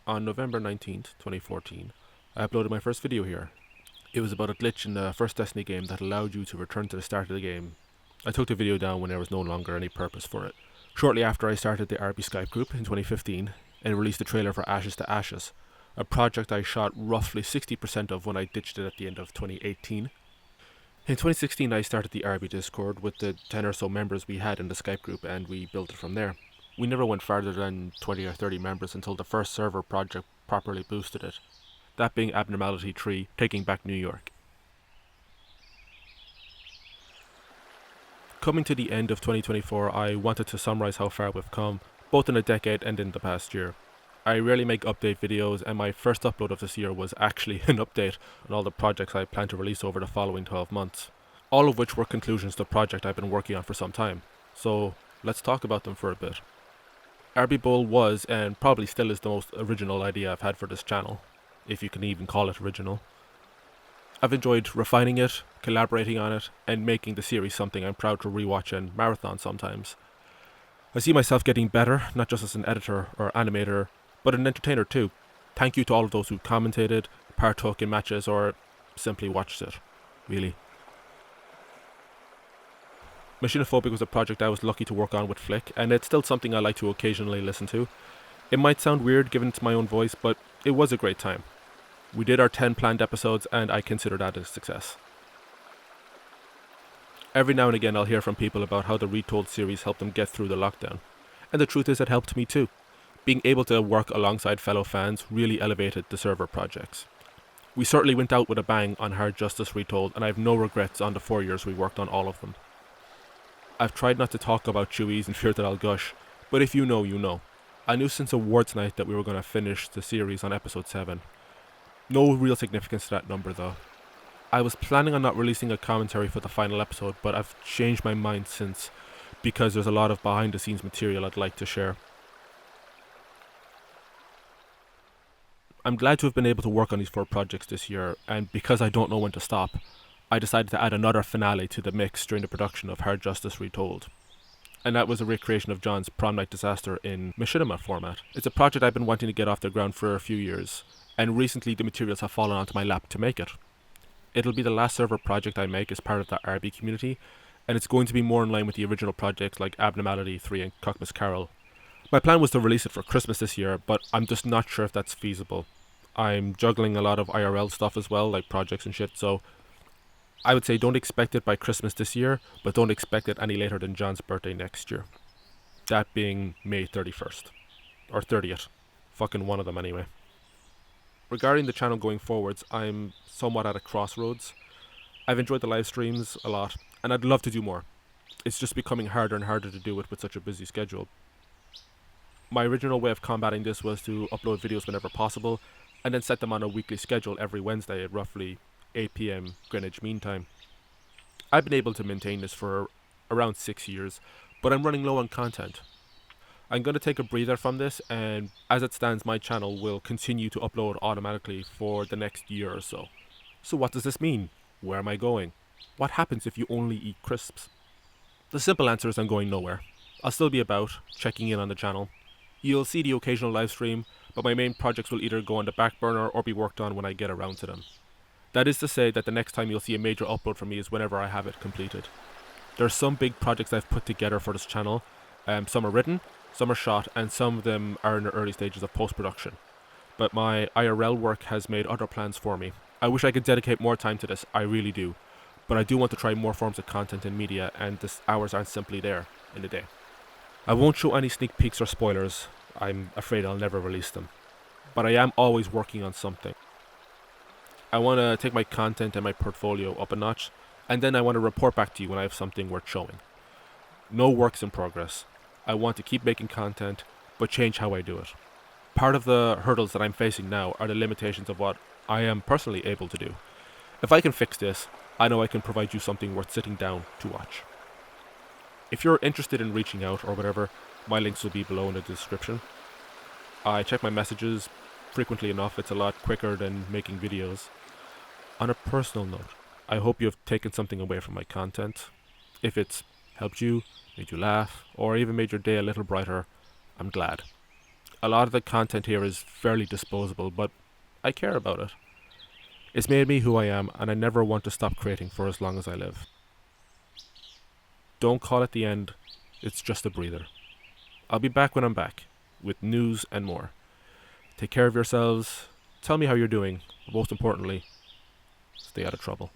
On November 19th, 2014, I uploaded my first video here. It was about a glitch in the first Destiny game that allowed you to return to the start of the game. I took the video down when there was no longer any purpose for it. Shortly after, I started the RB Skype group in 2015 and released the trailer for Ashes to Ashes, a project I shot roughly 60% of when I ditched it at the end of 2018. In 2016, I started the RB Discord with the 10 or so members we had in the Skype group, and we built it from there. We never went farther than 20 or 30 members until the first server project properly boosted it, that being Abnormality 3, Taking Back New York. Coming to the end of 2024, I wanted to summarise how far we've come, both in a decade and in the past year. I rarely make update videos, and my first upload of this year was actually an update on all the projects I plan to release over the following 12 months, all of which were conclusions to a project I've been working on for some time. So let's talk about them for a bit. RB Bowl was, and probably still is, the most original idea I've had for this channel, if you can even call it original. I've enjoyed refining it, collaborating on it, and making the series something I'm proud to rewatch and marathon sometimes. I see myself getting better, not just as an editor or animator, but an entertainer too. Thank you to all of those who commentated, partook in matches, or simply watched it. Really. Machinophobic was a project I was lucky to work on with Flick, and it's still something I like to occasionally listen to. It might sound weird given it's my own voice, but it was a great time. We did our 10 planned episodes, and I consider that a success. Every now and again I'll hear from people about how the Retold series helped them get through the lockdown. And the truth is it helped me too. Being able to work alongside fellow fans really elevated the server projects. We certainly went out with a bang on Hard Justice Retold, and I have no regrets on the 4 years we worked on all of them. I've tried not to talk about Chewies in fear that I'll gush, but if you know, you know. I knew since awards night that we were going to finish the series on episode 7. No real significance to that number though. I was planning on not releasing a commentary for the final episode, but I've changed my mind since, because there's a lot of behind the scenes material I'd like to share. I'm glad to have been able to work on these 4 projects this year, and because I don't know when to stop, I decided to add another finale to the mix during the production of Hard Justice Retold. And that was a recreation of John's Prom Night Disaster in machinima format. It's a project I've been wanting to get off the ground for a few years, and recently the materials have fallen onto my lap to make it. It'll be the last server project I make as part of that RB community, and it's going to be more in line with the original projects like Abnormality 3 and Cockmas Carol. My plan was to release it for Christmas this year, but I'm just not sure if that's feasible. I'm juggling a lot of IRL stuff as well, like projects and shit, so I would say don't expect it by Christmas this year, but don't expect it any later than John's birthday next year. That being May 31st. Or 30th. Fucking one of them anyway. Regarding the channel going forwards, I'm somewhat at a crossroads. I've enjoyed the live streams a lot, and I'd love to do more. It's just becoming harder and harder to do it with such a busy schedule. My original way of combating this was to upload videos whenever possible, and then set them on a weekly schedule every Wednesday at roughly 8 PM Greenwich Mean Time. I've been able to maintain this for around 6 years, but I'm running low on content. I'm going to take a breather from this, and as it stands, my channel will continue to upload automatically for the next year or so. So what does this mean? Where am I going? What happens if you only eat crisps? The simple answer is I'm going nowhere. I'll still be about, checking in on the channel. You'll see the occasional live stream, but my main projects will either go on the back burner or be worked on when I get around to them. That is to say that the next time you'll see a major upload from me is whenever I have it completed. There are some big projects I've put together for this channel. Some are written, some are shot, and some of them are in the early stages of post-production. But my IRL work has made other plans for me. I wish I could dedicate more time to this, I really do. But I do want to try more forms of content and media, and the hours aren't simply there in the day. I won't show any sneak peeks or spoilers. I'm afraid I'll never release them. But I am always working on something. I want to take my content and my portfolio up a notch, and then I want to report back to you when I have something worth showing. No works in progress. I want to keep making content, but change how I do it. Part of the hurdles that I'm facing now are the limitations of what I am personally able to do. If I can fix this, I know I can provide you something worth sitting down to watch. If you're interested in reaching out or whatever, my links will be below in the description. I check my messages frequently enough. It's a lot quicker than making videos. On a personal note, I hope you have taken something away from my content. If it's helped you, made you laugh, or even made your day a little brighter, I'm glad. A lot of the content here is fairly disposable, but I care about it. It's made me who I am, and I never want to stop creating for as long as I live. Don't call it the end, it's just a breather. I'll be back when I'm back, with news and more. Take care of yourselves, tell me how you're doing, but most importantly, stay out of trouble.